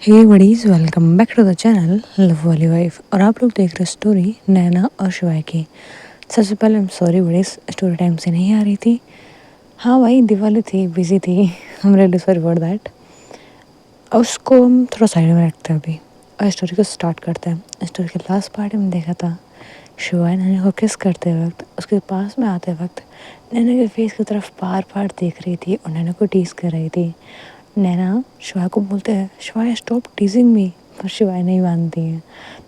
Hey buddies, welcome back to the channel love वाली wife. और आप लोग देख रहे स्टोरी नैना और शिवाय की। सबसे पहले हम सॉरी बडीज, स्टोरी टाइम से नहीं आ रही थी। हाँ भाई, दिवाली थी, बिजी थी। हम रियली सॉरी फॉर दैट। और उसको हम थोड़ा साइड में रखते हैं अभी और स्टोरी को स्टार्ट करते हैं। स्टोरी के लास्ट पार्ट में देखा था शिवाय नैना को किस करते वक्त, उसके पास में आते वक्त नैना के फेस की तरफ बार बार देख रही थी और नैना को टीज कर रही थी। नैना शिवाय को बोलते हैं, शिवाय स्टॉप टीजिंग मी, पर शिवाय नहीं मानती है।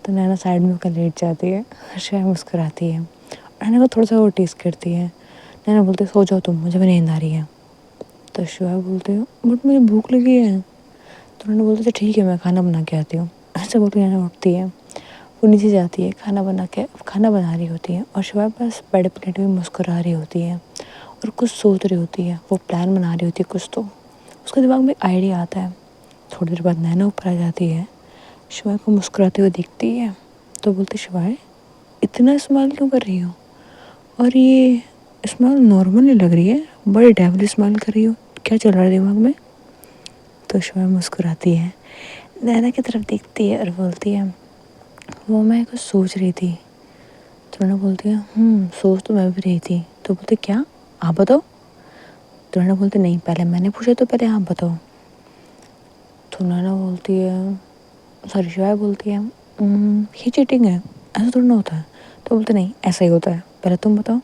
तो नैना साइड में होकर लेट जाती है। शिवाय मुस्कुराती है और नैना को थोड़ा सा और टीज करती है। नैना बोलते सो जाओ तुम, मुझे भी नींद आ रही है। तो शिवाय बोलते हो बट मुझे भूख लगी है। तो नैना बोलते ठीक है, मैं खाना बना के आती हूँ। ऐसे बोल के नैना उठती है, वो नीचे जाती है, खाना बना रही होती है और शिवाय बस बेड पर लेटी हुई मुस्कुरा रही होती है और कुछ सोच रही होती है। वो प्लान बना रही होती है कुछ। तो उसके दिमाग में एक आइडिया आता है। थोड़ी देर बाद नैना ऊपर आ जाती है, शिवाय को मुस्कुराते हुए देखती है। तो बोलती शिवाय, इतना स्माइल क्यों कर रही हो? और ये स्माइल नॉर्मल नहीं लग रही है, बड़ी डेवली स्माइल कर रही हो, क्या चल रहा है दिमाग में? तो शिवाय मुस्कुराती है, नैना की तरफ देखती है और बोलती है, वो मैं कुछ सोच रही थी। तो नैना बोलती है, सोच तो मैं भी रही थी। तो बोलते क्या, आप बताओ। तो नैना बोलती नहीं, पहले मैंने पूछा तो पहले आप बताओ। तो नैना बोलती है, सॉरी शिवाय बोलती है, ये चीटिंग है, ऐसा थोड़ा ना होता है। तो बोलते नहीं, ऐसा ही होता है, पहले तुम बताओ।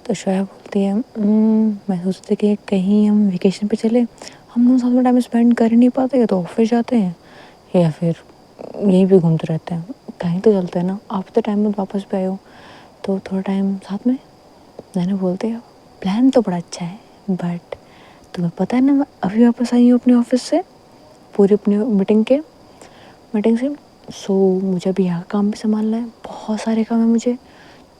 तो शिवाय बोलती है, मैं सोचती कि कहीं हम वेकेशन पे चले, हम लोग साथ में टाइम स्पेंड कर ही नहीं पाते, या तो ऑफिस जाते हैं या फिर यहीं पे घूमते रहते हैं। कहीं तो चलते हैं ना, आप तो टाइम में वापस पे आए हो तो थोड़ा टाइम साथ में। मैंने बोलते हैं प्लान तो बड़ा अच्छा है, बट तुम्हें पता है ना, मैं अभी वापस आई हूँ अपने ऑफिस से, पूरी अपनी मीटिंग से। सो मुझे अभी यहाँ काम भी संभालना है, बहुत सारे काम है मुझे,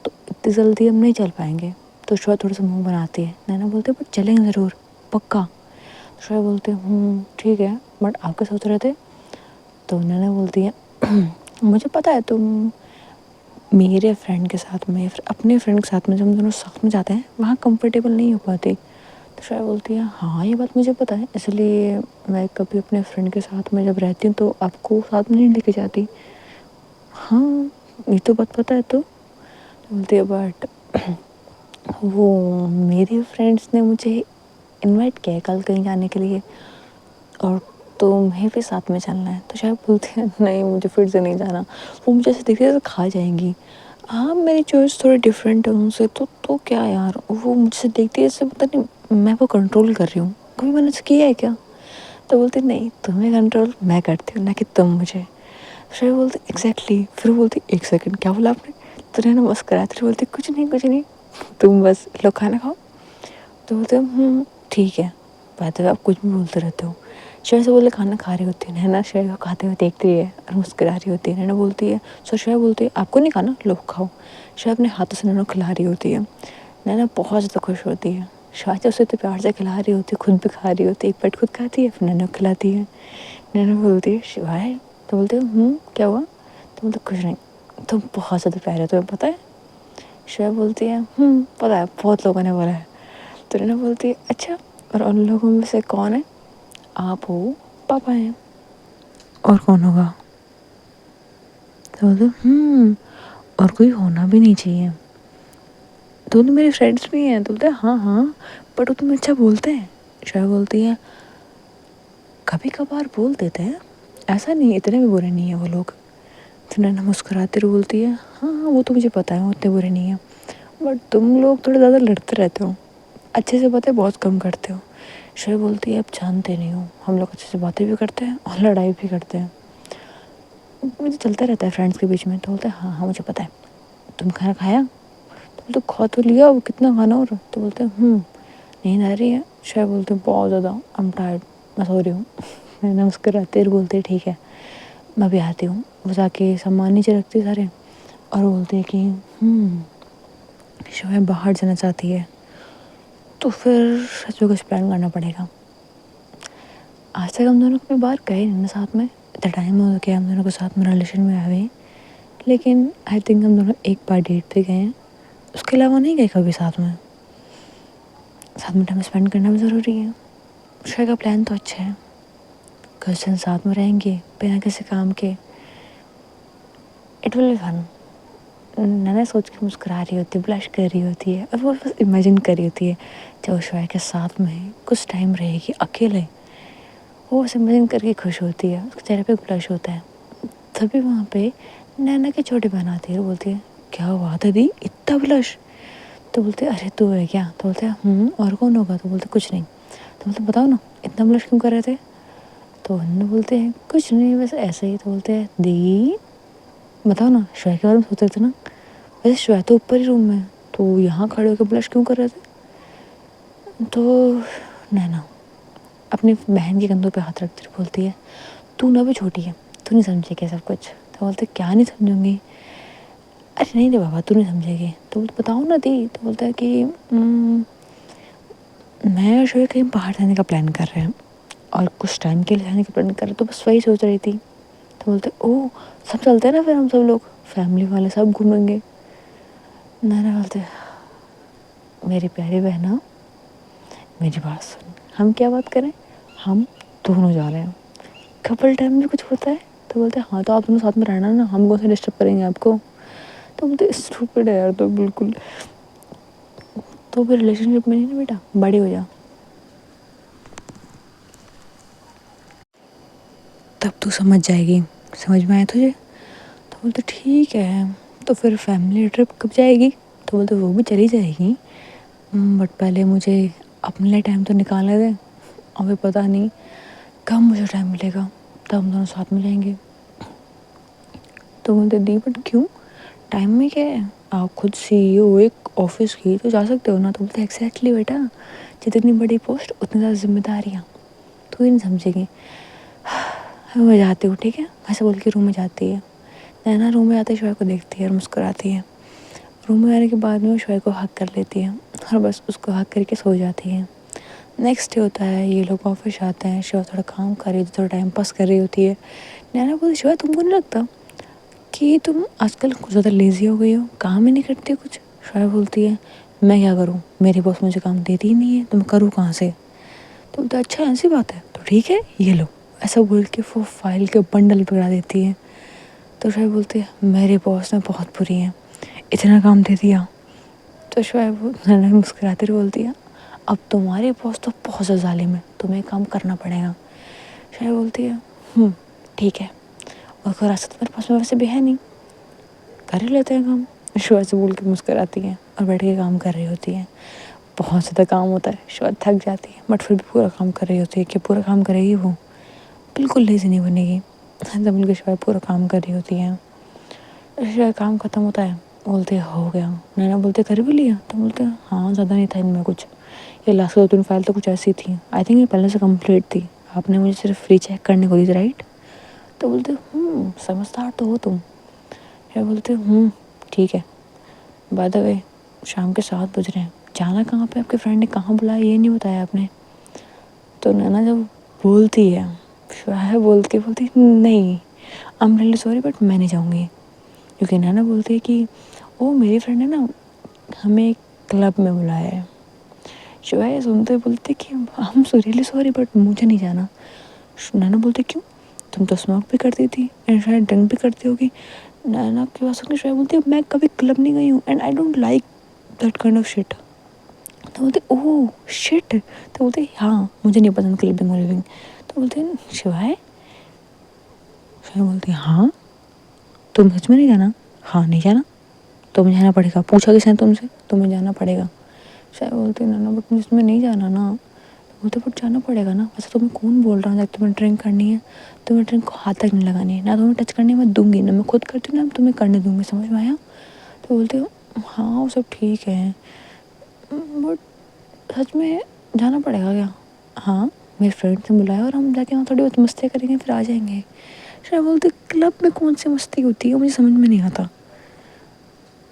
तो इतनी जल्दी हम नहीं चल पाएंगे। तो श्वेता थोड़ा सा मुंह बनाती है। नैना बोलते हैं बट चलेंगे ज़रूर, पक्का। श्वेता बोलते हैं ठीक है, बट आप क्या सोच रहे थे? तो नैना बोलती है, मुझे पता है तुम मेरे फ्रेंड के साथ में या फिर अपने फ्रेंड के साथ में, जब हम दोनों साथ में जाते हैं वहाँ कंफर्टेबल नहीं हो पाती। तो शायद बोलती है हाँ, ये बात मुझे पता है, इसलिए मैं कभी अपने फ्रेंड के साथ में जब रहती हूँ तो आपको साथ में नहीं लेके जाती। हाँ, ये तो बात पता है। तो बोलती है बट वो मेरे फ्रेंड्स ने मुझे इनवाइट किया है कल कहीं जाने के लिए और तुम्हें भी साथ में चलना है। तो शायद बोलती है नहीं, मुझे फिर से नहीं जाना, वो मुझे ऐसे देखते तो खा जाएंगी। हाँ, मेरी चॉइस थोड़ी डिफरेंट है उनसे, तो क्या यार, वो मुझसे देखती है ऐसे, पता नहीं मैं वो कंट्रोल कर रही हूँ, कभी मैंने ऐसा किया है क्या? तो बोलती नहीं, तुम्हें कंट्रोल मैं करती हूँ, ना कि तुम मुझे। फिर बोलती एग्जैक्टली। फिर बोलती एक सेकंड, क्या बोला आपने? तो नैना मुस्कुराती बोलती कुछ नहीं कुछ नहीं, तुम बस लो खाना खाओ। तो बोलते ठीक है, बात है, आप कुछ भी बोलते रहते हो। श्रेया से बोले खाना खा रही होती है नैना, श्रेया को खाते हुए देखती है और मुस्कुरा रही होती है। नैना बोलती है, सो श्रेया बोलती है आपको नहीं खाना, लो खाओ। श्रेया अपने हाथों से नैना खिला रही होती है। नैना बहुत ज़्यादा खुश होती है। श्रेया उसे तो प्यार से खिला रही होती है, खुद भी खा रही होती है, एक पेट खुद खाती है फिर नैना को खिलाती है। नैना बोलती है शिवाय। तो बोलते क्या हुआ? तो बोलते कुछ नहीं, तुम बहुत ज़्यादा प्यारे हो, तुम्हें पता है? श्रेया बोलती है पता है, बहुत लोगों ने बोला है। तो नैना बोलती है अच्छा, और उन लोगों में से कौन है? आप हो, पापा हैं, और कौन होगा? तो बोलते और कोई होना भी नहीं चाहिए, तो मेरे फ्रेंड्स भी हैं। तो बोलते हाँ हाँ, बट वो तुम्हें अच्छा बोलते हैं। शायद बोलती है कभी कभार बोल देते हैं, ऐसा नहीं, इतने भी बुरे नहीं है वो लोग। तो नैना मुस्कुराती रही बोलती है हाँ हाँ, वो तो मुझे पता है, वो इतने बुरे नहीं है, बट तुम लोग थोड़े ज़्यादा लड़ते रहते हो, अच्छे से बातें बहुत कम करते हो। शायद बोलती है अब जानते नहीं हो, हम लोग अच्छे से बातें भी करते हैं और लड़ाई भी करते हैं, मुझे चलता रहता है फ्रेंड्स के बीच में। तो बोलते हैं हाँ हाँ मुझे पता है। तुम खाना खाया? तो बोलते खा तो लिया, वो कितना खाना और? तो बोलते नींद आ रही है। शायद बोलते बहुत ज़्यादा, आई एम टायर्ड, मैं सो रही हूँ। मैंने मुस्कुराते हुए बोलते ठीक है, मैं भी आती हूँ। वो जाके सामान नीचे रखती सारे और बोलते हैं कि शायद बाहर जाना चाहती है, तो फिर सच में कुछ प्लान करना पड़ेगा। आज तक हम दोनों कभी बाहर गए नहीं ना साथ में, इतना टाइम हो गया हम दोनों को साथ में रिलेशन में आए हुए, लेकिन आई थिंक हम दोनों एक बार डेट पे गए हैं, उसके अलावा नहीं गए कभी साथ में। साथ में टाइम स्पेंड करना भी ज़रूरी है। शायद का प्लान तो अच्छा है, कुछ दिन साथ में रहेंगे बिना किसी काम के, इट विल बी फन। नैना सोच के मुस्कुरा रही होती है, ब्लश कर रही होती है, और वो बस इमेजिन कर रही होती है जब श्वेता के साथ में कुछ टाइम रहेगी अकेले। वो बस इमेजिन करके खुश होती है, उसके चेहरे पे ब्लश होता है। तभी वहाँ पे नैना की छोटी बहन आती है और बोलती है, क्या बात है दी, इतना ब्लश? तो बोलते अरे तू है क्या? तो बोलते हैं और कौन होगा? तो बोलते कुछ नहीं। तो बोलते बताओ ना, इतना ब्लश क्यों कर रहे थे? तो उन्होंने बोलते हैं कुछ नहीं, बस ऐसे ही। तो बोलते हैं दी बताओ ना, श्वेता के बारे में सोच रहे थे ना? वैसे श्वेता तो ऊपर ही रूम में, तो यहाँ खड़े होकर ब्लश क्यों कर रहे थे? तो नैना अपनी बहन के कंधों पे हाथ रखती बोलती है, तू ना भी छोटी है, तू नहीं समझेगी सब कुछ। तो बोलते क्या नहीं समझूंगी? अरे नहीं रे बाबा, तू नहीं समझेगी। तो बोलते बताओ ना दी। तो बोलता है कि मैं और शोए कहीं बाहर जाने का प्लान कर रहे हैं और कुछ टाइम के लिए जाने का प्लान कर रहे, तो बस वही सोच रही थी। तो बोलते ओह सब चलते हैं ना, फिर हम सब लोग फैमिली वाले सब घूमेंगे। नाना बोलते मेरी प्यारी बहना, मेरी बात सुन, हम क्या बात करें, हम दोनों जा रहे हैं, कपल टाइम में कुछ होता है। तो बोलते हाँ तो आप दोनों साथ में रहना ना, हम कौन से डिस्टर्ब करेंगे आपको। तो बोलते स्टूपिड है यार, तो बिल्कुल। तो फिर रिलेशनशिप में नहीं ना बेटा, बड़ी हो जा, तब तू समझ जाएगी। समझ में आया तुझे? तो बोलते ठीक है, तो फिर फैमिली ट्रिप कब जाएगी? तो बोलते वो भी चली जाएगी, बट पहले मुझे अपने लिए टाइम तो निकालने दे। अभी पता नहीं कब मुझे टाइम मिलेगा, तब हम दोनों साथ में जाएंगे। तो बोलते दी बट क्यों, टाइम में क्या है, आप खुद CEO हो एक ऑफिस की, तो जा सकते हो ना। तो बोलते एग्जैक्टली बेटा, जितनी बड़ी पोस्ट उतनी ज़्यादा जिम्मेदारियाँ, तू ही नहीं समझेगी। मैं जाती हूँ ठीक है, ऐसे बोल के रूम में जाती है। नैना रूम में आते श्वेता को देखती है और मुस्कुराती है। रूम में आने के बाद में वो श्वेता को हक कर लेती है और बस उसको हक करके सो जाती है। नेक्स्ट डे होता है, ये लोग ऑफिस आते हैं, श्वेता थोड़ा काम कर रही होती है, थोड़ा टाइम पास कर रही होती है। नैना बोलती श्वेता तुमको नहीं लगता कि तुम आजकल कुछ ज़्यादा लेज़ी हो गई हो, काम ही नहीं करती कुछ? श्वेता बोलती है मैं क्या करूँ, मेरी बॉस मुझे काम देती ही नहीं है, तो मैं करूँ कहाँ से? तो बोलता अच्छा ऐसी बात है, तो ठीक है ये लो, ऐसा बोल के वो फाइल के बंडल पकड़ा देती है। तो श्वेता बोलती है मेरे बॉस ने बहुत बुरी हैं, इतना काम दे दिया। तो श्वेता नैना मुस्कुराती हुई बोलती है अब तुम्हारे बॉस तो बहुत ज़्यादा जालिम है, तुम्हें काम करना पड़ेगा। श्वेता बोलती है ठीक है, और कोई रास्ता तो मेरे पास में वैसे भी है नहीं, कर ही लेते हैं काम। श्वेता से बोल के मुस्कुराती है और बैठ के काम कर रही होती है। बहुत ज़्यादा काम होता है, श्वेता थक जाती है, बट फिर भी पूरा काम कर रही होती है कि पूरा काम करेगी वो, बिल्कुल लेज़ी नहीं बनेगी। ऐसा बोल के श्वेता पूरा काम कर रही होती है। श्वेता काम ख़त्म होता है, बोलते हो गया। नैना बोलते कर भी लिया? तो बोलते हाँ ज़्यादा नहीं था इनमें कुछ, ये लास्ट 2-3 फाइल तो कुछ ऐसी थी, आई थिंक ये पहले से कंप्लीट थी, आपने मुझे सिर्फ फ्री चेक करने को दी थी राइट? तो बोलते समझदार तो हो तुम। या बोलते ठीक है, बाय द वे शाम के 7 बज रहे हैं, जाना कहाँ पे, आपके फ्रेंड ने कहाँ बुलाया ये नहीं बताया आपने? तो नैना जब बोलती है, शायद बोलती नहीं आई एम रियली सॉरी बट मैं नहीं जाऊँगी। क्योंकि नैना बोलती है कि ओ मेरी फ्रेंड है ना, हमें एक क्लब में बुलाया है। शिवाय सुनते बोलते कि हम रियली सॉरी बट मुझे नहीं जाना। नैना बोलती क्यों, तुम तो स्मोक भी करती थी एंड शायद ड्रिंक भी करती होगी। नैना की बात सुन के श्वेता बोलती है मैं कभी क्लब नहीं गई हूँ and I don't like that kind of shit. तो बोलते ओह शिट। तो बोलते हाँ मुझे नहीं पसंद क्लबिंग वलबिंग। तो बोलते शिवाय, शिवाय बोलती हाँ तुम सच में नहीं जाना? हाँ नहीं जाना, तुम्हें जाना पड़ेगा, पूछा किसने तुमसे, तुम्हें जाना पड़ेगा। शायद बोलती ना बट मुझे इसमें नहीं जाना ना। बोलते बट जाना पड़ेगा ना, वैसे तुम्हें कौन बोल रहा है जब तुम्हें ड्रिंक करनी है, तुम्हें ड्रिंक को हाथ तक नहीं लगानी है, ना तुम्हें टच करनी मैं दूंगी, ना मैं खुद करती हूँ ना तुम्हें करने दूंगी, समझ में आया? तो बोलते हो हाँ वो सब ठीक है बट सच में जाना पड़ेगा क्या? हाँ मेरे फ्रेंड ने बुलाया और हम जाके वहाँ थोड़ी बहुत मस्ती करेंगे फिर आ जाएंगे। शायद बोलते क्लब में कौन सी मस्ती होती है, मुझे समझ में नहीं आता।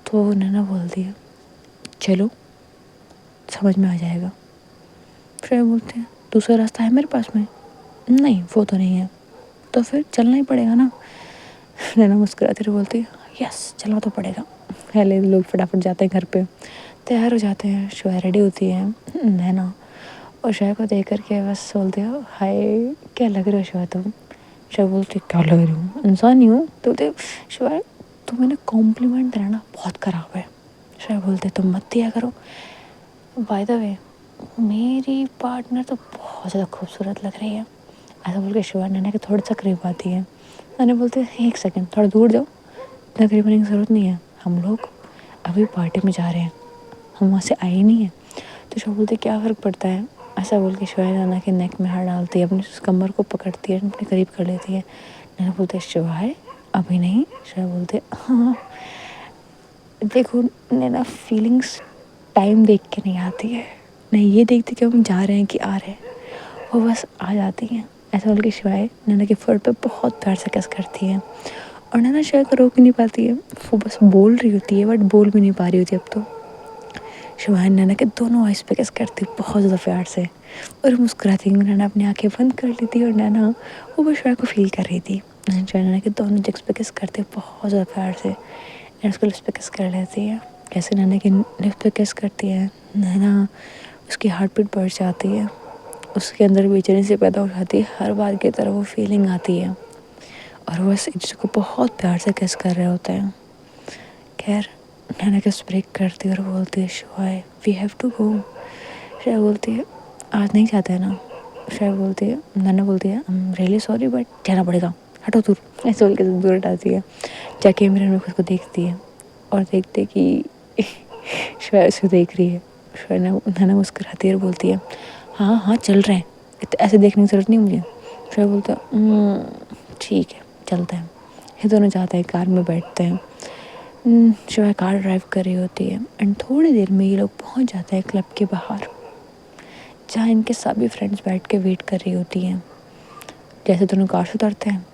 तो नैना बोलती है चलो समझ में आ जाएगा। फिर बोलते हैं दूसरा रास्ता है मेरे पास में? नहीं वो तो नहीं है। तो फिर चलना ही पड़ेगा ना। नैना मुस्कुराती रही बोलती है यस चलना तो पड़ेगा। पहले लोग फटाफट जाते हैं घर पे, तैयार हो जाते हैं, श्वेता रेडी होती है, नैना और शिवाय को देख करके बस बोलते हो हाय क्या लग रहे हो शिवाय तुम। शिवाय बोलते क्या लग रही हूँ, इंसान ही हूँ। तो बोलते शिवाय तुम्हें ना कॉम्प्लीमेंट देना ना बहुत ख़राब है। शिवाय बोलते तुम मत दिया करो। बाय द वे मेरी पार्टनर तो बहुत ज़्यादा खूबसूरत लग रही है, ऐसा बोल के शिवाय नैना के थोड़ा सा करीब आती है। नैना बोलते हैं एक सेकंड थोड़ा दूर जाओ, इतना करीब आने की ज़रूरत नहीं है, हम लोग अभी पार्टी में जा रहे हैं, हम वहाँ से आए ही नहीं है। तो शिवाय बोलते क्या फ़र्क पड़ता है, ऐसा बोल के शिवाय नैना के नेक में हाथ डालती है, अपनी कमर को पकड़ती है, अपने करीब कर लेती है। नैना बोलते शिवाय अभी नहीं। शिवाय बोलते हाँ देखो नैना फीलिंग्स टाइम देख के नहीं आती है, नहीं ये देखती कि हम जा रहे हैं कि आ रहे हैं, वो बस आ जाती हैं। ऐसा बोल के शिवाय नैना के फर पे बहुत प्यार से किस करती है और नैना शिवाय को रोक नहीं पाती है, वो बस बोल रही होती है बट बोल भी नहीं पा रही होती अब तो। शिवाय नैना के दोनों आइस पे किस करती है बहुत ज़्यादा प्यार से और मुस्कुराती हुई नैना अपनी आंखें बंद कर लेती है और नैना वो बस शिवाय को फील कर रही थी। नैना के दोनों जिक्स पे किस करते बहुत ज़्यादा प्यार से, नैना उसको लिप्स पे किस कर लेती है। कैसे नैना की लिप्स पे किस करती है, नैना उसकी हार्ट बीट बढ़ जाती है, उसके अंदर बेचैनी से पैदा हो जाती है, हर बार की तरह वो फीलिंग आती है और वो बस जिसको बहुत प्यार से किस कर रहे होते हैं। खैर नैना किस ब्रेक करती है और बोलती है शिवाय वी हैव टू गो। शिवाय बोलती है आज नहीं जाते हैं ना। शिवाय बोलती है, नैना बोलती है I am really sorry but जाना पड़ेगा, हटो दूर, ऐसे बोल के दूर हटाती है। जाके मिरर में खुद को देखती है और देखते कि शिवाय उसे देख रही है। शिवाय नैना मुस्कुराती है और बोलती है हाँ हाँ चल रहे हैं, ऐसे देखने की ज़रूरत नहीं मुझे। शिवाय बोलता है ठीक है चलते हैं। ये दोनों जाते हैं, कार में बैठते हैं। शिवाय कार ड्राइव कर रही होती है एंड थोड़ी देर में ये लोग पहुंच जाते हैं क्लब के बाहर, जहाँ इनके सभी फ्रेंड्स बैठ के वेट कर रही होती हैं। जैसे दोनों कार से उतरते हैं,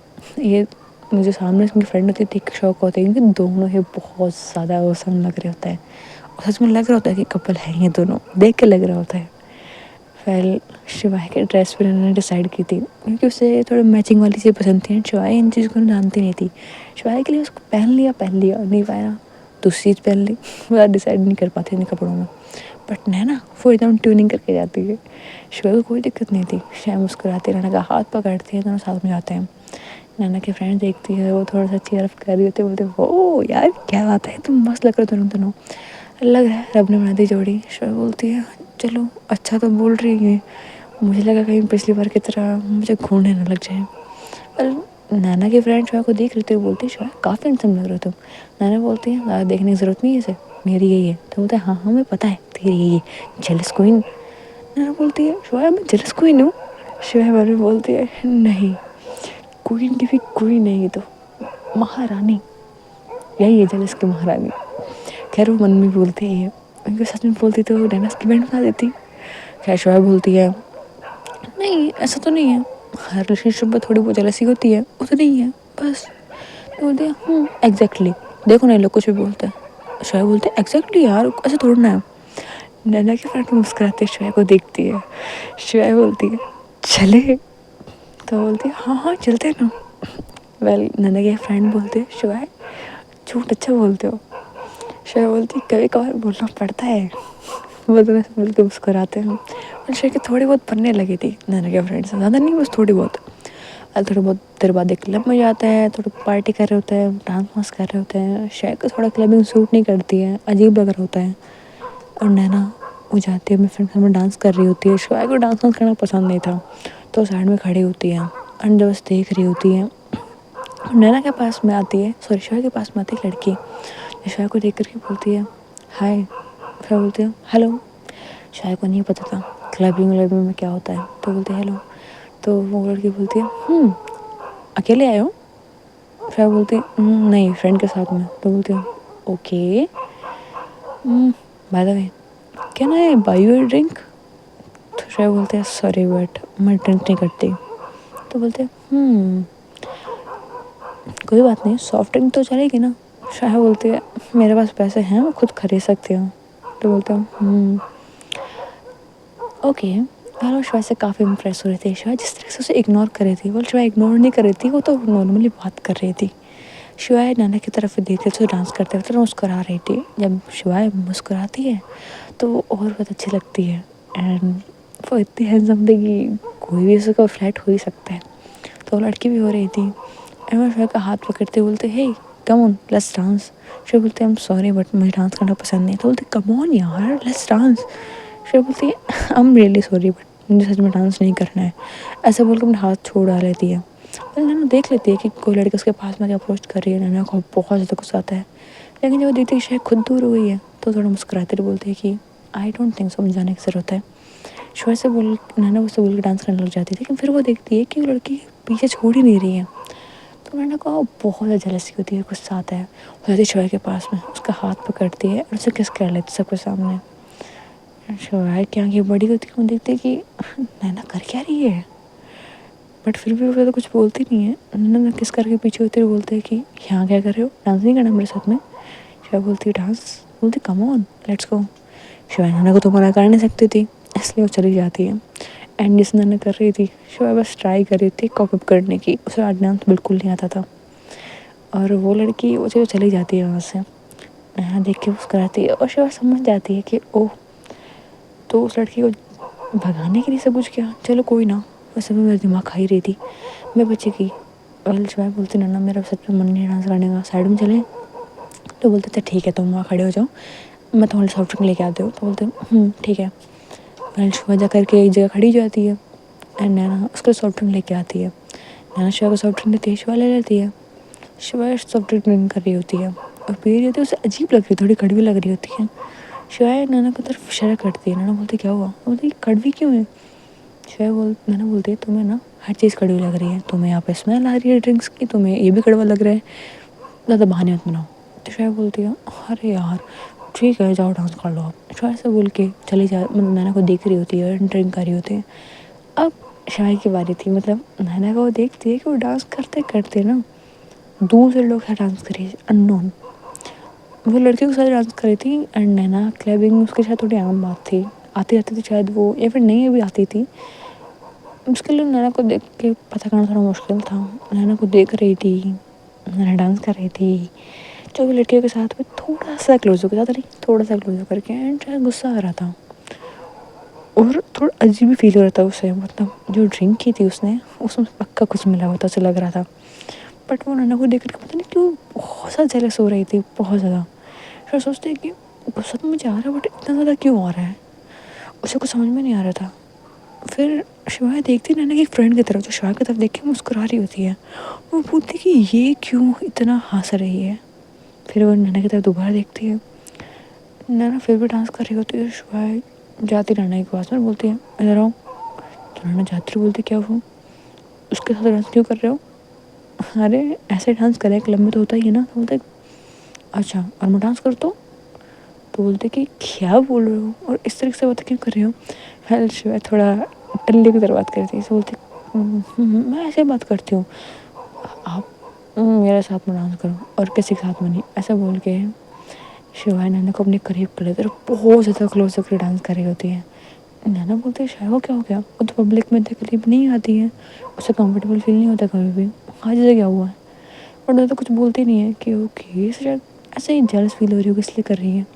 ये मुझे सामने इसकी फ्रेंड होती है देख के शौक होता है क्योंकि दोनों ही बहुत ज़्यादा औसम लग रहे होता है और सच में लग रहा होता है कि कपल है ये दोनों, देख के लग रहा होता है। फिर शिवाय के ड्रेस पर उन्होंने डिसाइड की थी क्योंकि उसे थोड़ी मैचिंग वाली चीज़ पसंद थी, शिवाय इन चीज़ को जानती नहीं थी। शिवाय के लिए उसको पहन लिया नहीं पाया, दूसरी चीज़ पहन ली, वो डिसाइड नहीं कर पाती इन कपड़ों में। बट नैना वो एकदम ट्यूनिंग करके जाती है, शिवाय को कोई दिक्कत नहीं थी। शिवाय मुस्कुराती नैना का हाथ पकड़ती है, दोनों साथ में जाते हैं। नैना की फ्रेंड देखती है, वो थोड़ा सा चीयर अप कर रही होती है, बोलते वो यार क्या बात है तुम मस्त लग रहे हो दोनों दोनों, लग रहा है रब ने बना दी जोड़ी। शिवाय बोलती है चलो अच्छा तो बोल रही है, मुझे लगा कहीं पिछली बार की तरह मुझे घूरने ना लग जाए। पर नैना की फ्रेंड शिवाय को देख लेते हुए बोलती है शिवाय काफ़ी हैंडसम लग रहे हो तुम। नैना बोलती है ज़्यादा देखने की ज़रूरत नहीं है इसे, मेरी यही है। तो बोलते हैं हाँ हाँ मुझे पता है तेरी यही है, जेलस क्वीन। नैना बोलती है शिवाय मैं जेलस क्वीन हूँ। शिवाय बारे में बोलती है नहीं क्वीन की भी क्वीन नहीं, तो महारानी, यही है जेलस की महारानी। खैर वो मन में बोलती ही है, क्योंकि सच में बोलती तो नैना की बैंड बना देती। खैर शिवाय बोलती है नहीं ऐसा तो नहीं है, हर रिलेशनशिप में थोड़ी बहुत जेलसी होती है, वो तो नहीं है बस। तो बोलती है एग्जैक्टली, देखो ना ये लोग कुछ भी बोलते हैं। शिवाय बोलते हैं एग्जैक्टली यार ऐसा थोड़ा ना है। नैना की फ्रेंड मुस्कुराती है, शिवाय को देखती है। शिवाय बोलती है चले, तो बोलती है हाँ हाँ चलते हैं ना। वेल नैना के फ्रेंड बोलते हैं शिवाय झूठ अच्छा बोलते हो। शिवाय बोलती है कभी कभार बोलना पड़ता है, वो तो ऐसे बोल के मुस्कुराते हैं। और शिवाय की थोड़ी बहुत बनने लगी थी नैना के फ्रेंड से, ज़्यादा नहीं बस थोड़ी बहुत। और थोड़ी बहुत देर बाद एक क्लब में जाता है, थोड़ी पार्टी कर रहे होते हैं, डांस वांस कर रहे होते हैं। शिवाय को थोड़ा क्लबिंग सूट नहीं करती है, अजीब लग रहा होता है। और नैना वो जाती है अपने फ्रेंड के सामने डांस कर रही होती है। शिवाय को डांस वांस करना पसंद नहीं था, तो साइड में खड़ी होती है और बस देख रही होती है। और नैना के पास में आती है, सॉरी शिवाय के पास में आती है लड़की, शिवाय को देख करके बोलती है हाय। फिर बोलती है हेलो। शिवाय को नहीं पता था क्लबिंग में क्या होता है, तो बोलते हेलो। तो वो लड़की बोलती है अकेले आए हो। फिर बोलती है नहीं फ्रेंड के साथ में। तो बोलती है okay by the way can I buy you a drink. तो शिवाय बोलते हैं सॉरी बट मैं ड्रिंक नहीं करती। तो बोलते हैं कोई बात नहीं सॉफ्ट ड्रिंक तो चलेगी ना। शिवाय बोलती है मेरे पास पैसे हैं, मैं खुद खरीद सकती हूँ। तो बोलते हैं ओके। यार वो शिवाय से काफ़ी इम्प्रेस हो रही थी। शिवाय जिस तरह से उसे इग्नोर कर रही थी, वो शिवाय इग्नोर नहीं कर रही थी, वो तो नॉर्मली बात कर रही थी। शिवाय नैना की तरफ देख रही थी, डांस करते हुए मुस्कुरा रही थी। जब शिवाय मुस्कुराती है तो वो और बहुत अच्छी लगती है। एंड वो इतनी हैंडसम थी कि कोई भी उसका फ्लैट हो ही सकता है, तो लड़की भी हो रही थी। एंड मैं श्वेता का हाथ पकड़ते बोलते hey come on let's dance. Shweta बोलते आई एम सॉरी बट मुझे डांस करना पसंद नहीं। तो बोलते कम ऑन यार लेट्स डांस। श्वेता बोलती है I am really sorry but मुझे सच में डांस नहीं करना है। ऐसा बोल के अपने हाथ छोड़ आ लेती है। तो नैना देख लेती है कि कोई लड़की उसके पास में अप्रोच कर रही है। नैना को बहुत ज़्यादा गुस्सा आता है, लेकिन जब वो देखती है शायद खुद दूर हुई है तो थोड़ा मुस्कुराते हुए बोलती है कि आई डोंट थिंक सो, मुझे जाने की ज़रूरत है। श्वेता से बोल नैना उससे बोल के डांस करने लग जाती है, लेकिन फिर वो देखती है कि वो लड़की पीछे छोड़ ही नहीं रही है। तो नैना को बहुत ज़्यादा जेलसी होती है, गुस्सा आता है। वो जाती है श्वेता के पास में, उसका हाथ पकड़ती है और उसे किस कर लेती है सबके सामने। श्वेता की आंखें बड़ी होती है, वो देखती है कि नैना कर क्या रही है, बट फिर भी वो तो कुछ बोलती नहीं है। नैना किस करके पीछे होते हुए बोलते हैं कि यहाँ क्या कर रहे हो, डांस नहीं करना मेरे साथ में। श्वेता बोलती है डांस, बोलती come on let's go. Shweta Naina को तो मना कर नहीं सकती थी, इसलिए वो चली जाती है। एंड जिस नैना कर रही थी, श्वेता बस ट्राई कर रही थी कॉपअप करने की, उसे आज डांस बिल्कुल नहीं आता था। और वो लड़की वो चली जाती है वहाँ से। नैना देख के मुस्कुराती है और श्वेता समझ जाती है कि ओह, तो उस लड़की को भगाने के लिए सब कुछ किया, चलो कोई ना। उस समय मेरा दिमाग खा ही रही थी, मैं बची की। और श्वेता बोलती नैना मेरा सच में मन नहीं डांस करने का, साइड में चले। तो बोलते थे ठीक है तुम वहाँ खड़े हो जाओ, मैं तुम्हारे सॉफ्ट ड्रिंक लेके आती हूँ। तो बोलते ठीक है। पहले श्वेता जा करके एक जगह खड़ी हो जाती है एंड नैना उसको सॉफ्ट ड्रिंक लेके आती है। नैना श्वेता को सॉफ्ट ड्रिंक देती है, श्वेता ले लेती है। श्वेता सॉफ्ट ड्रिंक कर रही होती है और पी रही होती है, उसे अजीब लग रही है, थोड़ी कड़वी लग रही होती है। श्वेता नैना की तरफ इशारा करती है, नैना बोलती क्या हुआ, बोलती कड़वी क्यों है। नैना बोलती है तुम्हें ना हर चीज़ कड़वी लग रही है, तुम्हें यहाँ पे स्मेल आ रही है ड्रिंक्स की, तुम्हें ये भी कड़वा लग रहा है, ज़्यादा बहाने मत बनाओ। तो श्वेता बोलती है अरे यार ठीक है जाओ डांस कर लो आप। श्वेता से बोल के चली जा, मतलब नैना को देख रही होती है, ड्रिंक कर रही होती है। अब श्वेता की बारी थी, मतलब नैना को वो देखती है कि वो डांस करते करते ना दूसरे लोग साथ डांस कर रही है, अननोन। वो लड़कियों के साथ डांस कर रही थी एंड नैना क्लबिंग उसके साथ थोड़ी आम बात थी, आती रहती थी शायद वो, या फिर नहीं अभी आती थी। उसके लिए नैना को देख के पता करना थोड़ा मुश्किल था। नैना को देख रही थी, नैना डांस कर रही थी जो भी लड़कियों के साथ में, थोड़ा सा क्लोज होकर, ज़्यादा नहीं थोड़ा सा क्लोज होकर के, एंड शायद गुस्सा आ रहा था और थोड़ा अजीब भी फील हो रहा था उसे, मतलब जो ड्रिंक की थी उसने, उसमें पक्का कुछ मिला हुआ था उसे लग रहा था। बट वो नैना को देख कर पता नहीं क्यों बहुत ज़्यादा जेलस हो रही थी, बहुत ज़्यादा। फिर सोचते हैं कि गुस्सा तो मुझे आ रहा है बट इतना ज़्यादा क्यों आ रहा है, उसे कुछ समझ में नहीं आ रहा था। फिर शिवाय देखती नैना की फ्रेंड की तरफ, जो शिवाय की तरफ देख के मुस्कुरा रही होती है। वो पूछती कि ये क्यों इतना हंस रही है। फिर वो नैना की तरफ दोबारा देखती है, नैना फिर भी डांस कर रही होती है। शिवाय जाती नैना के पास में, बोलती है इधर आओ। तो नैना जाती बोलती क्या वो उसके साथ डांस क्यों कर रहे हो। अरे ऐसे डांस करें क्लब में तो होता ही है ना। तो बोलते अच्छा और मैं डांस करता हूँ। तो बोलते कि क्या बोल रहे हो और इस तरीके से बात क्यों कर रही हो। फिर शिवाय थोड़ा टल्ले की तरह बात करती है, बोलती मैं ऐसे बात करती हूँ, आप मेरे साथ में डांस करो और किसी के साथ में नहीं, ऐसा बोल के शिवाय नैना को अपने करीब कर लेते और बहुत ज़्यादा क्लोज होकर डांस कर रही होती है। नैना बोलती है शायद वो क्या हो गया, वो तो पब्लिक में इतने करीब नहीं आती है, उसे कंफर्टेबल फील नहीं होता कभी भी, आज से क्या हुआ है। बट वो तो कुछ बोलती नहीं है कि ओके शायद ऐसे ही जेलस फील हो रही होगी इसलिए कर रही है।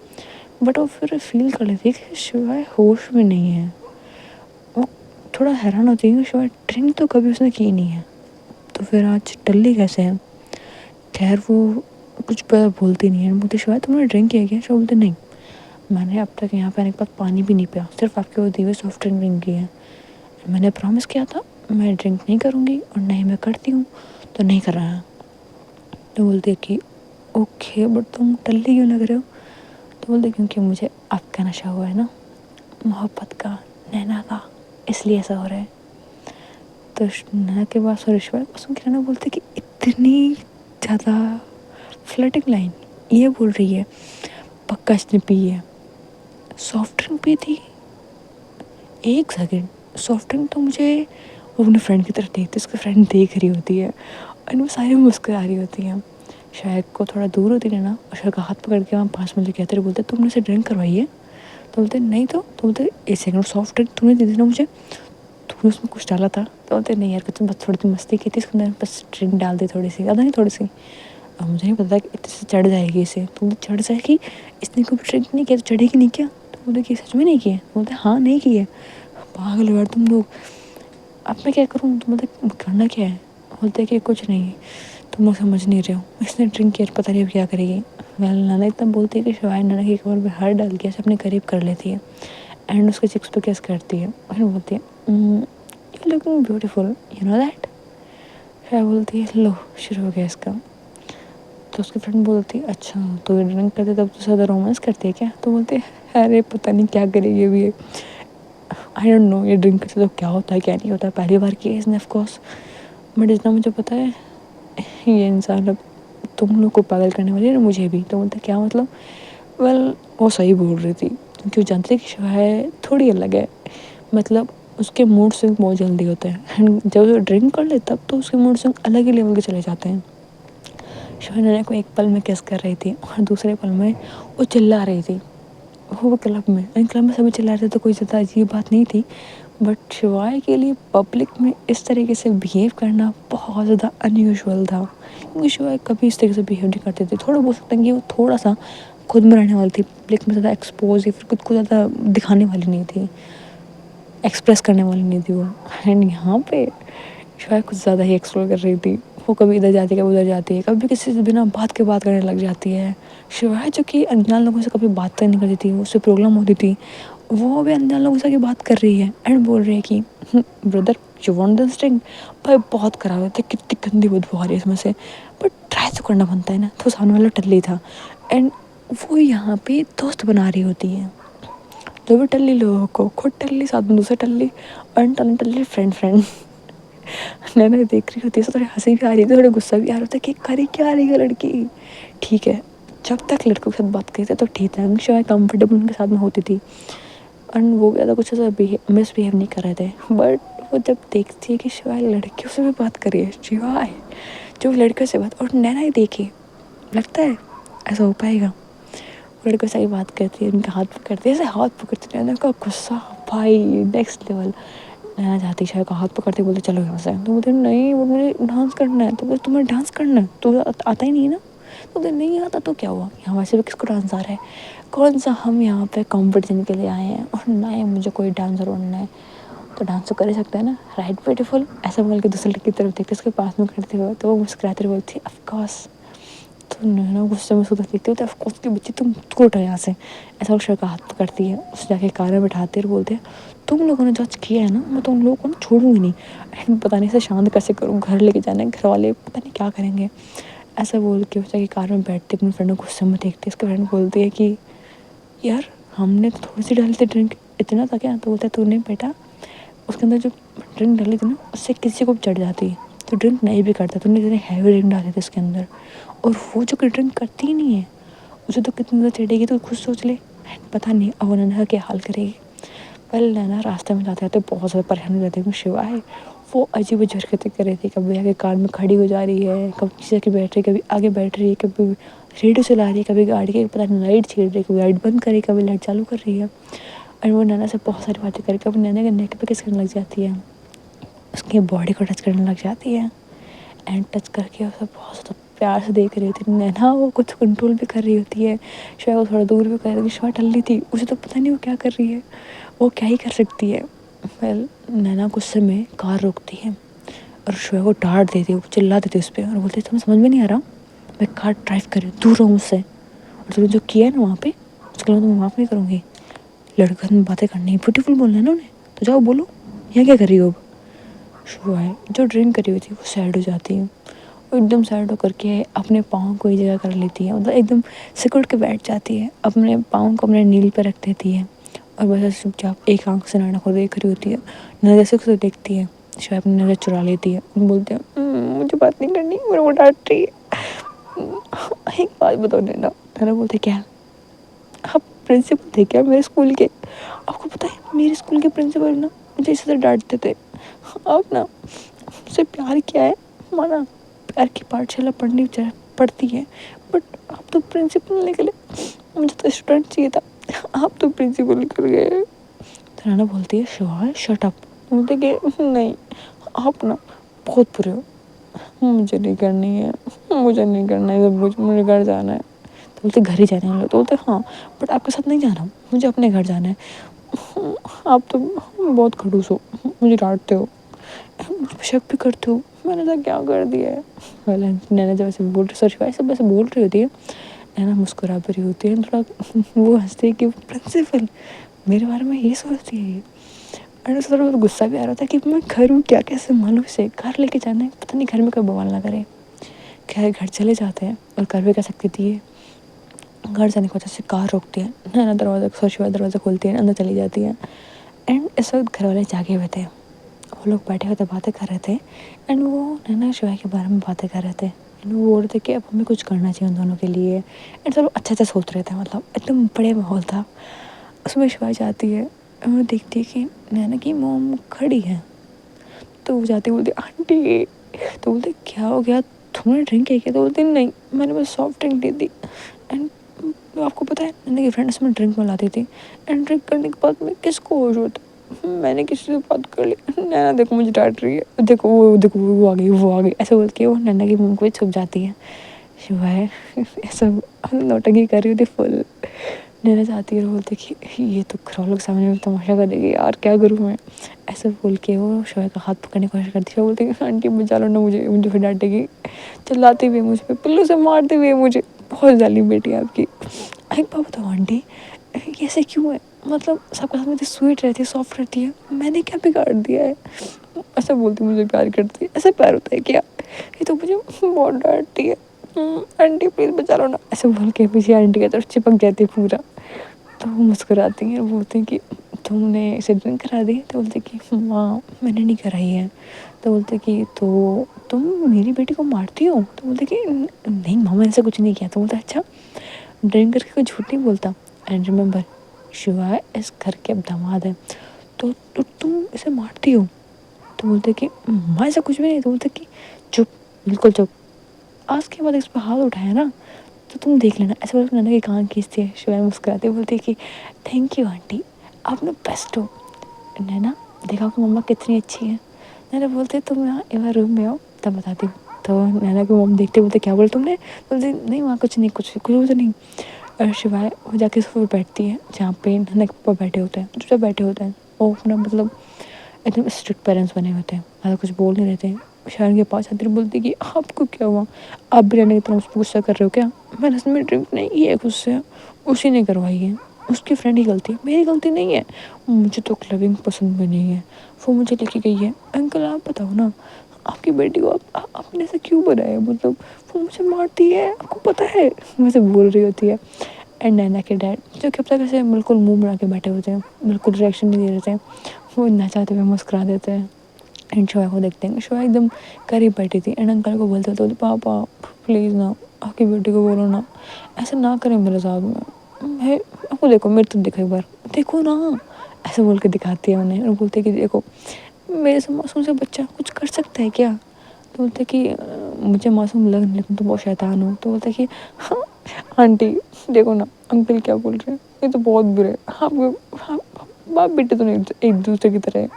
बट वो फिर फील कर लेती है कि शिवाय होश में नहीं है। वो थोड़ा हैरान होती है कि शिवाय ड्रिंक तो कभी उसने की नहीं है, तो फिर आज टल्ली कैसे है। खैर वो कुछ बोलती नहीं है, बोलती शिवाय तुमने ड्रिंक किया क्या। शिवाय बोलते नहीं, मैंने अब तक यहाँ पे आने के बाद पानी भी नहीं पिया, सिर्फ आपके वो दिए सॉफ्ट ड्रिंक ड्रिंक की है। मैंने प्रॉमिस किया था मैं ड्रिंक नहीं करूँगी और नहीं मैं करती हूँ तो नहीं कर रहा है। तो बोलती है कि ओके बट तुम टल्ली क्यों लग रहे हो। तो बोलते क्योंकि मुझे आपका नशा हुआ है ना, मोहब्बत का, नैना का, इसलिए ऐसा हो रहा है। तो नैना के बाद सुरेश्वर सुन के नैना बोलती कि इतनी ज़्यादा फ्लर्टिंग लाइन ये बोल रही है, पक्का इसने पी है, सॉफ्ट ड्रिंक पी थी। एक सेकेंड, सॉफ्ट ड्रिंक तो मुझे, वो अपने फ्रेंड की तरफ देखती है, उसकी फ्रेंड देख रही होती है और वो सारी मुस्कुरा रही होती हैं। शायद को थोड़ा दूर होती है ना, और शायद का हाथ पकड़ के वहाँ पास में लेके आते बोलते तुमने उसे ड्रिंक करवाई है। तो बोलते नहीं तो बोलते एक सेकंड सॉफ्ट ड्रिंक तुमने दी थी ना मुझे, तुमने उसमें कुछ डाला था। तो बोलते नहीं यार कुछ बस थोड़ी सी मस्ती की थी, इसके अंदर बस ड्रिंक डाल दी थोड़ी सी, ज़्यादा नहीं थोड़ी सी। अब मुझे नहीं पता कि इतने से चढ़ जाएगी इसे। तो बोलते चढ़ जाएगी, इसने कभी ड्रिंक नहीं किया तो चढ़ेगी नहीं क्या। तो बोलते कि सच में नहीं किया। बोलते हाँ नहीं किया। पागल हो यार तुम लोग, अब मैं क्या करूँ, तुम मतलब करना क्या है। बोलते कि कुछ नहीं, तुम लोग समझ नहीं रहे हो, इसने ड्रिंक किया, पता नहीं अब क्या करेगी। वेल नाना इतना बोलती है कि शिवाय नाना की कमर में हाथ डाल के ऐसे अपने करीब कर लेती है एंड उसके चिक्स पे किस करती है और बोलती है you looking beautiful, you know that. शिवाय बोलती है लो शुरू हो गया इसका। तो उसकी फ्रेंड बोलती है अच्छा तो ये ड्रिंक करते तब तो ज़्यादा रोमांस करती है क्या। तो बोलते हैं अरे पता नहीं क्या करेगी अभी ये, आई डोंट नो ये ड्रिंक करते तो क्या होता है क्या नहीं होता है, पहली बार की है इसने ऑफकोर्स, बट इतना मुझे पता है ये इंसान अब तुम लोग को पागल करने वाली है ना, मुझे भी। तो बोलते क्या मतलब। वेल वो सही बोल रही थी क्योंकि वो जानती है कि शिवाय थोड़ी अलग है, मतलब उसके मूड स्विंग बहुत जल्दी होते हैं एंड जब वो ड्रिंक कर ले तब तो उसके मूड स्विंग अलग ही लेवल के चले जाते हैं। शिवाय नाना को एक पल में किस कर रही थी और दूसरे पल में वो चिल्ला रही थी। वो क्लब में एंड क्लब में सभी चिल्ला रहे थे तो कोई ज़्यादा अजीब बात नहीं थी, बट शिवाय के लिए पब्लिक में इस तरीके से बिहेव करना बहुत ज़्यादा अनयूजुअल था क्योंकि शिवाय कभी इस तरीके से बिहेव नहीं करते थे। थोड़ा बोल सकते हैं कि वो थोड़ा सा खुद में रहने वाली थी, पब्लिक में ज़्यादा एक्सपोज या फिर खुद को ज़्यादा दिखाने वाली नहीं थी, एक्सप्रेस करने वाली नहीं थी वो। एंड यहाँ पे शिवाय कुछ ज़्यादा ही एक्सप्लोर कर रही थी। वो कभी इधर जाती है कभी उधर जाती है, कभी किसी से बिना बात के बात करने लग जाती है। शिवाय जो कि अनजान लोगों से कभी बात नहीं करती थी, उससे प्रॉब्लम होती थी, वो भी अनजान लोगों से बात कर रही है एंड बोल रही है कि brother you want this drink. भाई बहुत खराब है, कितनी गंदी बदबू आ रही है इसमें से, बट ट्राई तो करना बनता है ना। तो सामने वाला टल्ली था एंड वो यहाँ पे दोस्त बना रही होती है, जो भी टल्ली लोगों को, खुद टल्ली साथ में दूसरे टल्ली और टल्ली टल्ली फ्रेंड फ्रेंड नैना देख रही होती है, थोड़ी हंसी भी आ रही थी थोड़ा गुस्सा भी आ रहा था कि करे क्या आ रही है लड़की। ठीक है जब तक लड़कों के साथ बात करते तो ठीक था, शायद कंफर्टेबल उनके साथ में होती थी एंड वो ज़्यादा कुछ ऐसा मिसबिहेव नहीं कर रहे थे। बट वो जब देखती है कि शिवाय लड़कियों से भी बात कर रही है, शिवाय जो लड़कियों से बात, और नैना ही देखी, लगता है ऐसा हो पाएगा। लड़कों से ही बात करती है, उनके हाथ पकड़ती है, ऐसे हाथ पकड़ती है, नैना का गुस्सा भाई नेक्स्ट लेवल। नैना जाती शायद का हाथ पकड़ते बोलते चलो यहाँ से, तो बोलते नहीं वो मुझे डांस करना है। तो बोलते तुम्हें डांस करना है तो आता ही नहीं ना। तो बोलते नहीं आता तो क्या हुआ, यहाँ वैसे भी किसको डांस आ रहा है, कौन सा हम यहाँ पे कंपटीशन के लिए आए हैं और ना ही मुझे कोई डांसर बनना है, तो डांस तो कर ही सकते हैं ना, राइट ब्यूटीफुल। ऐसा बोल के दूसरे लड़की की तरफ देखते उसके पास में खड़े थे तो वो मुस्कुराते हुए बोलती ऑफकोर्स। तो नैना गुस्से में सुधर देखती हो तो ऑफकोर्स की बच्ची तुम उठो यहाँ से। ऐसा वो शर का हाथ पकड़ती है, उसे जाके कार में बैठाते और बोलते हैं तुम लोगों ने जज किया है ना, मैं तुम लोगों को ना छोड़ूंगी नहीं एंड पता नहीं इसे शांत कैसे करूँ, घर लेके जाना है, घर वाले पता नहीं क्या करेंगे। ऐसा बोल के वो जाके कार में बैठते अपनी फ्रेंड को गुस्से में देखते, उसके फ्रेंड बोलती है कि यार हमने तो थोड़ी सी डाली थी ड्रिंक, इतना था क्या। तो बोलता है तूने बेटा उसके अंदर जो ड्रिंक डाली थी ना उससे किसी को भी चढ़ जाती है, तो ड्रिंक नहीं भी करता, तूने इतनी हैवी ड्रिंक डाली थी उसके अंदर, और वो जो कि ड्रिंक करती ही नहीं है उसे तो कितनी ज़्यादा चढ़ेगी तो खुद सोच ले। पता नहीं अब नैना क्या हाल करेगी। पहले नैना रास्ते में जाते जाते बहुत ज़्यादा परेशानी रहती है, शिवाय वो अजीब अजीब हरकतें कर रही थी, कभी आगे कार में खड़ी हो जा रही है, कभी पीछे की बैठ रही है, कभी आगे बैठ रही है, कभी रेडियो चला रही है, कभी गाड़ी की पता नहीं लाइट छेड़ रही है, कभी लाइट बंद कर रही है, कभी लाइट चालू कर रही है। और वो नैना से बहुत सारी बातें करके कभी नैना के नेक पे किस करने लग जाती है, उसकी बॉडी को टच करने लग जाती है एंड टच करके उसे बहुत ज़्यादा प्यार से देख रही होती है। नैना वो कुछ कंट्रोल भी कर रही होती है, शायद वो थोड़ा दूर भी कर रही है, शायद टल्ली थी उसे तो पता नहीं वो क्या कर रही है, वो क्या ही कर सकती है। वेल नैना गुस्से में कार रोकती है और श्वेता को डांट देती है, वो चिल्ला देती है उस पर और बोलती है तुम्हें समझ में नहीं आ रहा, मैं कार ड्राइव कर रही हूँ, दूर रहो मुझसे, और तुमने जो किया है ना वहाँ पे उसके लिए मैं माफ़ नहीं करूँगी। लड़के में बातें करनी है, ब्यूटीफुल बोलना है ना उन्हें, तो जाओ बोलो यहाँ क्या कर रही हो अब। शुआ जो ड्रिंक करी हुई थी वो सैड हो जाती है, वो एकदम सैड होकर के अपने पाँव को ही जगह कर लेती है, मतलब एकदम सिकुड़ के बैठ जाती है, अपने पाँव को अपने नील पर रख देती है और बस ऐसे चुपचाप एक आंख से नैना को देख रही होती है। नजर से उसे देखती है, शायद अपनी नज़र चुरा लेती है, बोलते हैं मुझे बात नहीं करनी, मेरे को डांट रही है। एक बात बताओ नैना, नैना बोलते क्या आप प्रिंसिपल थे क्या मेरे स्कूल के, आपको पता है मेरे स्कूल के प्रिंसिपल ना मुझे इसी तरह डांटते थे, आप ना मुझसे प्यार किया है, माना प्यार की पाठशाला पढ़ती है, बट आप तो प्रिंसिपल निकले, मुझे तो स्टूडेंट चाहिए था, आप तो प्रिंसिपल निकल गए। तो नैना बोलती है शिवाय शट अप। बोलते कि नहीं आप ना बहुत बुरे हो, मुझे नहीं करनी है, मुझे नहीं करना है सब कुछ, मुझे घर जाना है। तो बोलते घर ही जाना है, तो बोलते हाँ बट आपके साथ नहीं जाना, मुझे अपने घर जाना है। आप तो बहुत खड़ूस हो, मुझे डांटते हो, मुझ पे शक भी करते हो, मैंने ऐसा क्या कर दिया है। नैना जब ऐसे बोल रही, सच सब ऐसे बोल रही होती है, नैना मुस्कुरा भी रही होती है, थोड़ा वो हंसती है कि प्रिंसिपल मेरे बारे में ये सोचती है। और उसे थोड़ा गुस्सा भी आ रहा था कि मैं करूँ क्या, कैसे मालूम से घर लेके जाना है, पता नहीं घर में कोई बवाल ना करे। खैर घर चले जाते हैं और कर भी कह सकती थी ये। घर जाने की वजह से कार रोकती है, नैना दरवाज़ा खोलती है, अंदर चली जाती है। एंड इस वक्त घर वाले जागे हुए थे, वो लोग बैठे हुए थे, बातें कर रहे थे। एंड वो नैना शिवाय के बारे में बातें कर रहे थे। एंड वो बोल रहे थे कि अब हमें कुछ करना चाहिए उन दोनों के लिए। एंड सब अच्छे अच्छे सोच रहे थे, मतलब एकदम बड़े माहौल था। उसमें शिवाय जाती है और वो देखती है कि नैना की मोम खड़ी है, तो वो जाती बोलती आंटी, तो बोलते क्या हो गया, तुमने ड्रिंक की क्या, तो बोलते नहीं मैंने बस सॉफ्ट ड्रिंक ली थी। एंड आपको पता है नैना की फ्रेंड्स में ड्रिंक मिलाती थी, एंड ड्रिंक करने के बाद में किसको होश होता है, मैंने किसी से बात कर ली, नैना देखो मुझे डांट रही है, देखो वो आ गई ऐसे बोल के वो नैना की मुंह को छुप जाती है। शिवाय ऐसा नौटंकी कर रही होती फुल। नैना चाहती है और बोलती कि ये तो घर लोग सामने में तमाशा करेगी यार, क्या करूँ मैं, ऐसे बोल के वो शिवाय का हाथ पकड़ने की कोशिश करती है। बोलती है आंटी बचा लो ना मुझे, मुझे फिर डांटेगी, चिल्लाती भी है मुझ पर, पिल्लू से मारती हुई है मुझे, बहुत जालिम बेटी है आपकी। एक बात बताओ आंटी, ये ऐसे क्यों है, मतलब सबके सामने इतनी स्वीट रहती है, सॉफ्ट रहती है, मैंने क्या बिगाड़ दिया है, ऐसा बोलती मुझे प्यार करती है, ऐसा प्यार होता है क्या, ये तो मुझे बहुत डांटती है। आंटी प्लीज़ बचा लो ना, ऐसे बोल के पीछे आंटी की तरफ चिपक जाती है पूरा। तो वो मुस्कुराती हैं और बोलती हैं कि तुमने इसे ड्रिंक करा दी, तो बोलते कि माँ मैंने नहीं कराई है। तो बोलते कि तो तुम मेरी बेटी को मारती हो, तो बोलते कि नहीं मामा ऐसा कुछ नहीं किया। तो बोलता अच्छा, ड्रिंक करके कोई झूठ नहीं बोलता। एंड रिमेंबर शिवा इस घर के अब दामाद है, तो तुम इसे मारती हो, तो बोलते कि माँ ऐसा कुछ भी नहीं। तो बोलते कि चुप, बिल्कुल चुप, आज के बाद इस पर हाथ उठाया ना तो तुम देख लेना, ऐसे बोल नैना के कान खींचती है। शिवाय मुस्कुराती बोलती है कि थैंक यू आंटी, आप लोग बेस्ट हो। नैना देखा कि मम्मा कितनी अच्छी है। नैना बोलते तुम यहाँ एक बार रूम में आओ तब बताती हूँ। तो नैना की मम्मी देखते बोलते क्या बोले तुमने, बोलते नहीं वहाँ कुछ नहीं, कुछ तो नहीं। और शिवाय वो जाके सोफे पर बैठती है जहाँ पे नैना के पापा बैठे होते हैं, जो बैठे होते हैं वो अपना मतलब एकदम स्ट्रिक्ट पेरेंट्स बने होते हैं, ज़्यादा कुछ बोल नहीं रहते हैं। शायद के पास आती बोलती कि आपको क्या हुआ, आप भी रहने की तरह मुझसे गुस्सा कर रहे हो क्या, मैंने इसमें ड्रिंक नहीं की है गुस्से, उसी ने करवाई है, उसकी फ्रेंड की गलती है, मेरी गलती नहीं है, मुझे तो क्लबिंग पसंद भी नहीं है, वो मुझे लेके गई है। अंकल आप बताओ ना, आपकी बेटी को आप अपने से क्यों बनाए, मतलब वो मुझे मारती है आपको पता है, मुझे बोल रही होती है। एंड नैना के डैड जो कि अब तक ऐसे बिल्कुल मुंह बना के बैठे होते हैं, बिल्कुल रिएक्शन नहीं दे रहे थे, वो नचाते हुए मुस्कुरा देते हैं। एंड शोया को देखते हैं, शोया एकदम करीब बैठी थी। एंड अंकल को बोलते थे पापा प्लीज़ ना आपकी बेटी को बोलो ना, ऐसा ना करें मेरे साथ में, है आपको देखो मेरे तुम देखो एक बार देखो ना, ऐसे बोल के दिखाती है उन्हें और बोलते कि देखो मेरे से मासूम से बच्चा कुछ कर सकता है क्या। तो बोलते कि मुझे मासूम लग नहीं, तुम तो बहुत शैतान हो। तो बोलते कि हाँ आंटी देखो ना अंकल क्या बोल रहे हैं, ये तो बहुत बुरे हाँ बाप बेटे तो नहीं एक दूसरे की तरह है।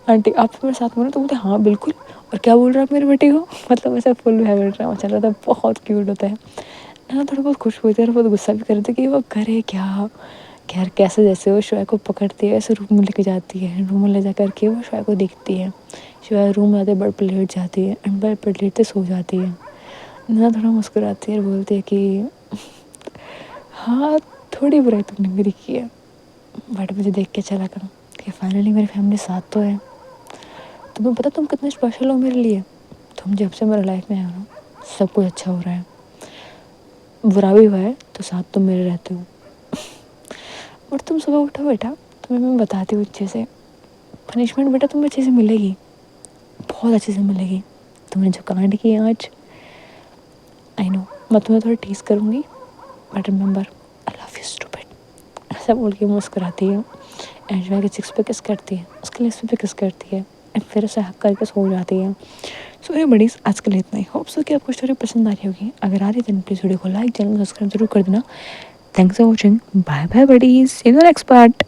आंटी आप मेरे साथ बोलो, तो बोलते हाँ बिल्कुल, और क्या बोल रहा है मेरे बेटे को, मतलब ऐसा फुल हैबिट ड्रामा चल रहा था, बहुत क्यूट होता है ना। थोड़ा बहुत खुश हुए थे और बहुत गुस्सा भी कर रहे थे कि वो करे क्या। खैर कैसे जैसे वो शोया को पकड़ती है, ऐसे रूम में लेके जाती है, रूम में ले जा करके वो शोया को देखती है। शोया रूम में आते बेड पर लेट जाती है एंड बेड पर लेटते सो जाती है। ना थोड़ा मुस्कुराती है और बोलती है कि हाँ थोड़ी बुराई तुमने मेरी की है, बट मुझे देख के चला करो कि फाइनली मेरी फैमिली साथ तो है। तुम्हें पता तुम कितने स्पेशल हो मेरे लिए, तुम जब से मेरे लाइफ में आए हो सब कुछ अच्छा हो रहा है, बुरा भी हुआ है तो साथ तुम मेरे रहते हो। और तुम सुबह उठो बेटा, तुम्हें मैं बताती हूँ अच्छे से, पनिशमेंट बेटा तुम्हें अच्छे से मिलेगी, बहुत अच्छे से मिलेगी। तुमने जो कांड किए आज, आई नो मैं तुम्हें थोड़ा टीज करूँगी, but remember I love you stupid, ऐसा बोल के मुस्कुराती है। एंड जो है कि चिक्स पे किस करती है, उसके लिप्स पे किस करती है, एंड फिर उसे हक करके सो जाती है। सो ये बडीज़ आज के लिए इतना ही, होप सो कि आपको स्टोरी पसंद आ रही होगी, अगर आ रही है तो प्लीज़ वीडियो को लाइक, चैनल सब्सक्राइब जरूर कर देना। Thanks for watching, bye bye buddies, see you next part.